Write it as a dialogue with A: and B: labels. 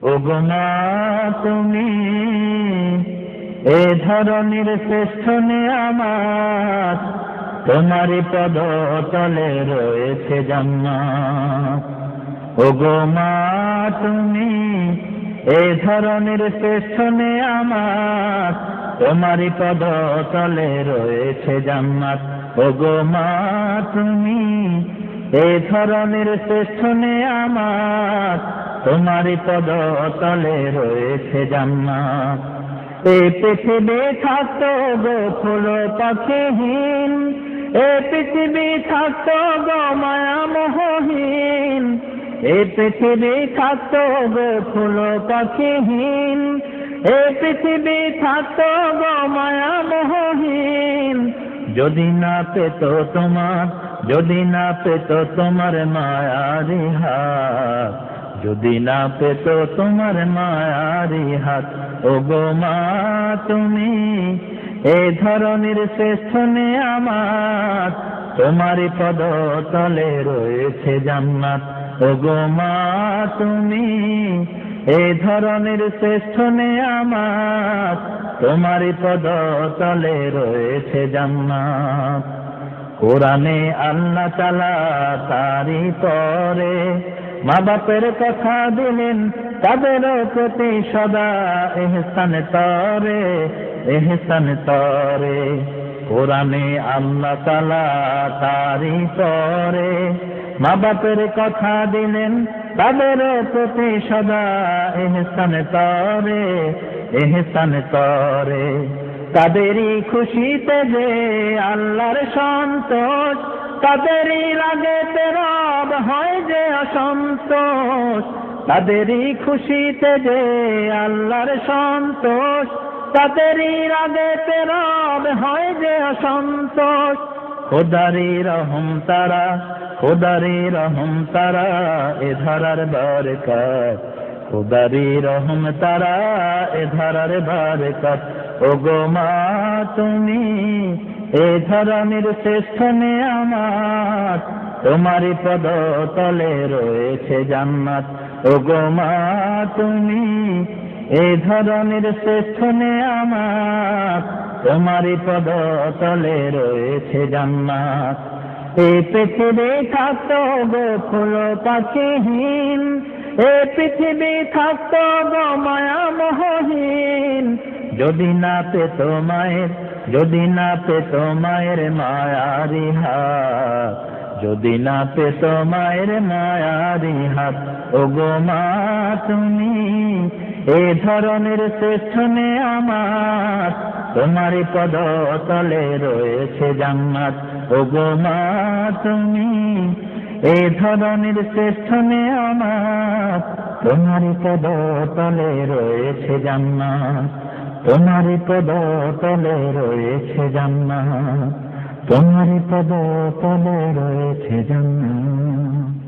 A: ওগো মা তুমি এ ধরনের শ্রেষ্ঠ নিয়ামত, তোমারই পদ তলে রয়েছে জান্নাত। ওগো মা তুমি এ ধরনের শ্রেষ্ঠ নিয়ামত, তোমারই পদ তলে রয়েছে জান্নাত। ওগো মা তুমি এ ধরনের শ্রেষ্ঠ নিয়ামত, তোমারই পদ তলে রয়েছে জান্নাত। এই পৃথিবী থাকতো গো ফুল পাখিহীন, এই পৃথিবী থাকতো গো মায়া মোহহীন, এই পৃথিবী থাকতো গো ফুল পাখিহীন, এই পৃথিবী থাকতো গো মায়া মোহহীন। যদি না পেত তোমার, যদি না পেত তোমার মায়ারি হাত, যদি না পেত তোমার মায়ারি হাত। ওগো মা তুমি এই ধরনের শ্রেষ্ঠ নিয়ামত, তোমারই পদ তলে রয়েছে জান্নাত। ওগো মা তুমি এই ধরনের শ্রেষ্ঠ নিয়ামত, তোমারই পদ তলে রয়েছে জান্নাত। কোরআনে আল্লাহ তাআলা তারই পরে মা বাপের কথা দিলেন, তাদের প্রতি সদা ইহসান তরে, ইহসান তরে। কোরআনে আল্লাহ তাআলা তারই পরে মা বাপের কথা দিলেন, তাদের প্রতি সদা ইহসান তরে, ইহসান তরে। তাদেরই খুশিতে যে আল্লাহর সন্তোষ, তাদেরই রাগেতে রব হয় যে অসন্তোষ। তাদেরই খুশিতে যে আল্লাহর সন্তোষ, তাদেরই রাগেতে রব হয় যে অসন্তোষ। খোদারি রহম তারা, খোদারি রহম তারা এ ধরার বরকত, খোদারি রহম তারা এ ধরার বরকত। ওগো মা তুমি এ ধরনের শ্রেষ্ঠ নিয়ামত, তোমারই পদ তলে রয়েছে জান্নাত। ওগো মা তুমি এ ধরনের শ্রেষ্ঠ নিয়ামত, তোমারই পদ তলে রয়েছে জান্নাত। এই পৃথিবী থাকতো গো ফুল পাখিহীন, এই পৃথিবী থাকতো গো মায়া মোহহীন। যদি না পেত মায়ের, যদি না পেত মায়ের মায়ারি হাত, যদি না পেত মায়ের মায়ারি হাত। ওগো মা তুমি এ ধরনের শ্রেষ্ঠ নিয়ামত, তোমারই পদ তলে রয়েছে জান্নাত। ওগো মা তুমি এ ধরনের শ্রেষ্ঠ নিয়ামত, তোমারই পদ তলে রয়েছে জান্নাত, তোমারই পদ তলে রয়েছে জান্নাত, তোমারই পদ তলে রয়েছে জান্নাত।